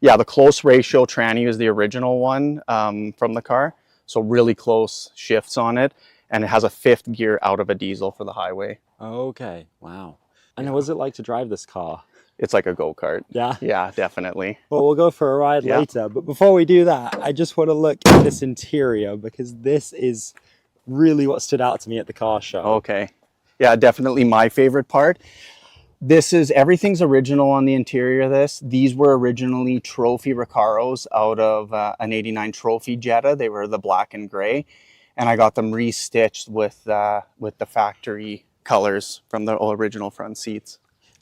Yeah, the close ratio tranny is the original one from the car. So really close shifts on it. And it has a 5th gear out of a diesel for the highway. Okay, wow. And what was it like to drive this car? It's like a go-kart. Yeah? Yeah, definitely. Well, we'll go for a ride later. But before we do that, I just want to look at this interior because this is really what stood out to me at the car show. Okay. Yeah, definitely my favorite part. Everything's original on the interior of this. These were originally trophy Recaros out of an 89 trophy Jetta. They were the black and gray. And I got them restitched with the factory colors from the original front seats.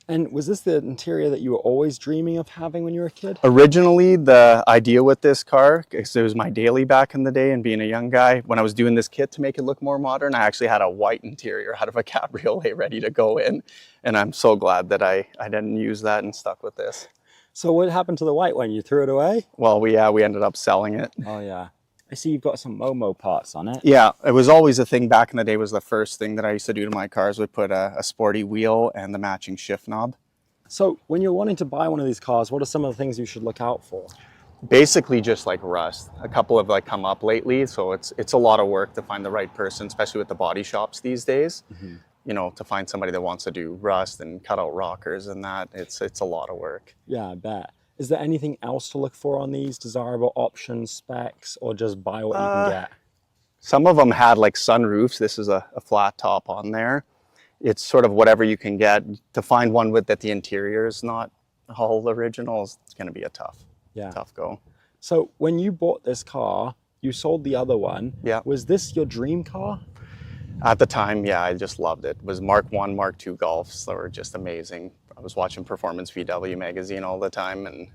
And was this the interior that you were always dreaming of having when you were a kid? Originally, the idea with this car, because it was my daily back in the day and being a young guy, when I was doing this kit to make it look more modern, I actually had a white interior out of a cabriolet ready to go in. And I'm so glad that I didn't use that and stuck with this. So what happened to the white one? You threw it away? Well, we ended up selling it. Oh, yeah. I see you've got some Momo parts on it. Yeah, it was always a thing back in the day. Was the first thing that I used to do to my cars, would put a sporty wheel and the matching shift knob. So when you're wanting to buy one of these cars, what are some of the things you should look out for? Basically just like rust. A couple have like come up lately, so it's a lot of work to find the right person, especially with the body shops these days. Mm-hmm. You know, to find somebody that wants to do rust and cut out rockers and that, it's a lot of work. Yeah, I bet. Is there anything else to look for on these desirable options, specs, or just buy what you can get? Some of them had like sunroofs. This is a flat top on there. It's sort of whatever you can get. To find one with that the interior is not all originals, it's going to be a tough go. So when you bought this car, you sold the other one. Yeah. Was this your dream car? At the time, yeah, I just loved it. It was Mark 1, Mark 2 Golfs that were just amazing. I was watching Performance VW magazine all the time, and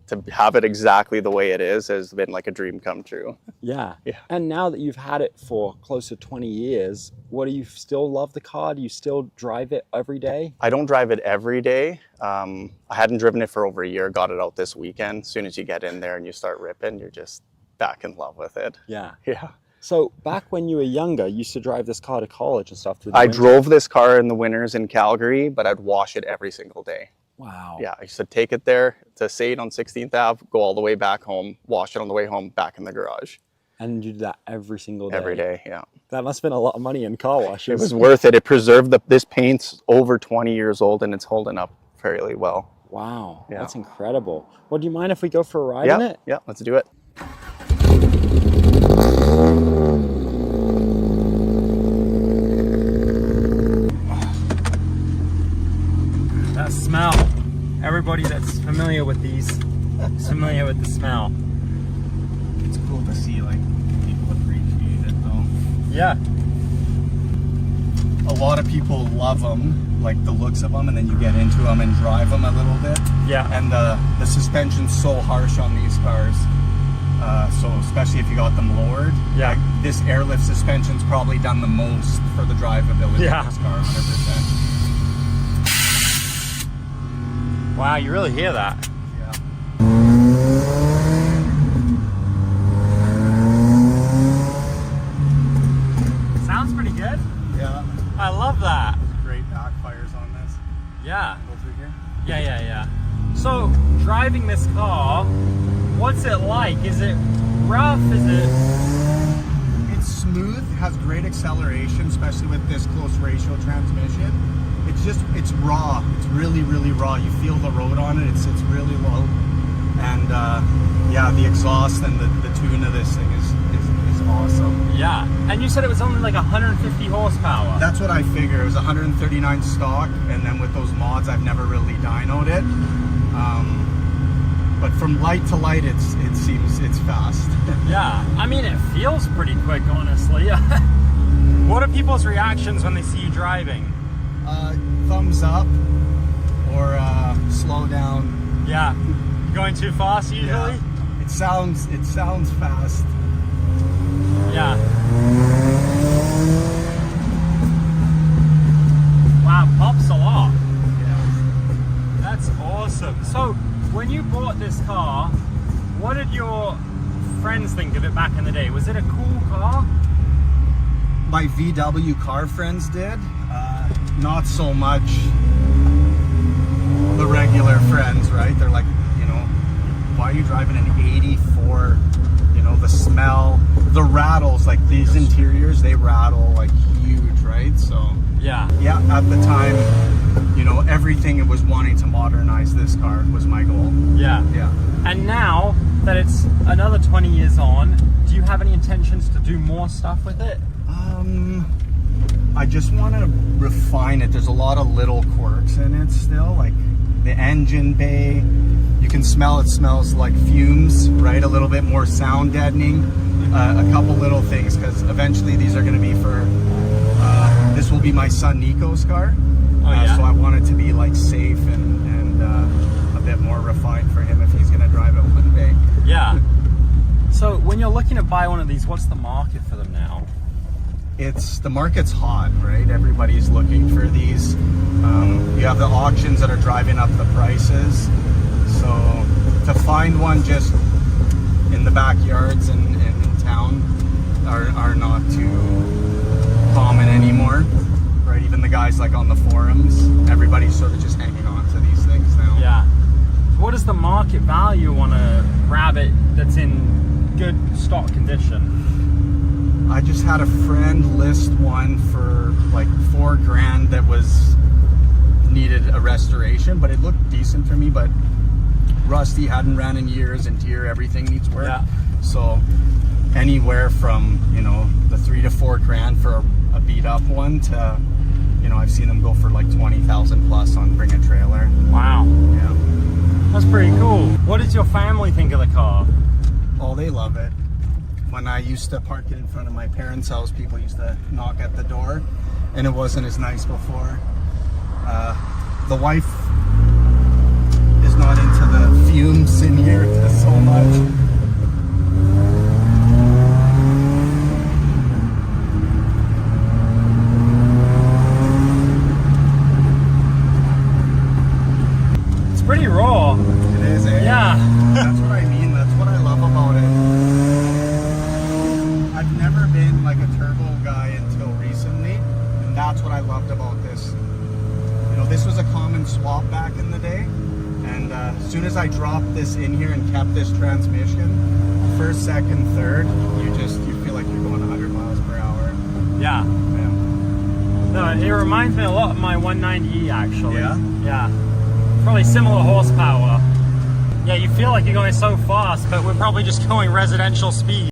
to have it exactly the way it is has been like a dream come true. Yeah. Yeah. And now that you've had it for close to 20 years, do you still love the car? Do you still drive it every day? I don't drive it every day. I hadn't driven it for over a year, got it out this weekend. As soon as you get in there and you start ripping, you're just back in love with it. Yeah. Yeah. So back when you were younger, you used to drive this car to college and stuff? I drove this car in the winters in Calgary, but I'd wash it every single day. Wow. Yeah, I used to take it there to Sade on 16th Ave, go all the way back home, wash it on the way home, back in the garage. And you do that every single day? Every day, yeah. That must have been a lot of money in car washes. It was worth it. It preserved this paint's over 20 years old and it's holding up fairly well. Wow, yeah. That's incredible. Well, do you mind if we go for a ride in it? Yeah, let's do it. That smell. Everybody that's familiar with these is familiar with the smell. It's cool to see like people appreciate it though. Yeah. A lot of people love them, like the looks of them, and then you get into them and drive them a little bit. Yeah. And the suspension's so harsh on these cars. So especially if you got them lowered. Yeah. Like, this airlift suspension's probably done the most for the drivability of this car, 100%. Wow, you really hear that. Yeah. Sounds pretty good. Yeah. I love that. Great backfires on this. Yeah. Go through here. Yeah. So, driving this car, what's it like? Is it rough? It's smooth, has great acceleration, especially with this close ratio transmission. It's raw. It's really, really raw. You feel the road on it. It's really low. And yeah, the exhaust and the tune of this thing is awesome. Yeah. And you said it was only like 150 horsepower. That's what I figure. It was 139 stock, and then with those mods, I've never really dynoed it. But from light to light, it seems it's fast. Yeah. I mean, it feels pretty quick, honestly. What are people's reactions when they see you driving? Thumbs up or slow down. Yeah. Going too fast usually? Yeah. It sounds fast. Yeah. Wow, pops a lot. Yeah. That's awesome. So, when you bought this car, what did your friends think of it back in the day? Was it a cool car? My VW car friends did. Not so much the regular friends, right? They're like, you know, why are you driving an 84? You know, the smell, the rattles, like these interiors, they rattle like huge, right? So Yeah. yeah, at the time, you know, everything it was wanting to modernize this car was my goal. Yeah. Yeah. And now that it's another 20 years on, do you have any intentions to do more stuff with it? I just want to refine it. There's a lot of little quirks in it still, like the engine bay. You can smell it smells like fumes, right? A little bit more sound deadening. A couple little things, because eventually these are going to be for, this will be my son Nico's car. Oh, yeah? So I want it to be like safe and a bit more refined for him if he's going to drive it one day. Yeah. So when you're looking to buy one of these, what's the market for them now? The market's hot, right? Everybody's looking for these. You have the auctions that are driving up the prices. So to find one just in the backyards and in town are not too common anymore, right? Even the guys like on the forums, everybody's sort of just hanging on to these things now. Yeah. What is the market value on a Rabbit that's in good stock condition? I just had a friend list one for like $4,000 that was needed a restoration, but it looked decent for me, but rusty, hadn't ran in years, interior, everything needs work. Yeah. So anywhere from, you know, the $3,000 to $4,000 for a beat up one to, you know, I've seen them go for like 20,000 plus on Bring a Trailer. Wow. Yeah. That's pretty cool. What does your family think of the car? Oh, they love it. When I used to park it in front of my parents' house, people used to knock at the door, and it wasn't as nice before. The wife is not into the fumes in here so much. It's pretty raw. It is, eh? Yeah. That's what I mean. That's what I love about it. I've never been like a turbo guy until recently, and that's what I loved about this. You know, this was a common swap back in the day, and as soon as I dropped this in here and kept this transmission, first, second, third, you feel like you're going 100 miles per hour. Yeah. Yeah. No, it reminds me a lot of my 190E actually. Yeah? Yeah. Probably similar horsepower. Yeah, you feel like you're going so fast, but we're probably just going residential speed.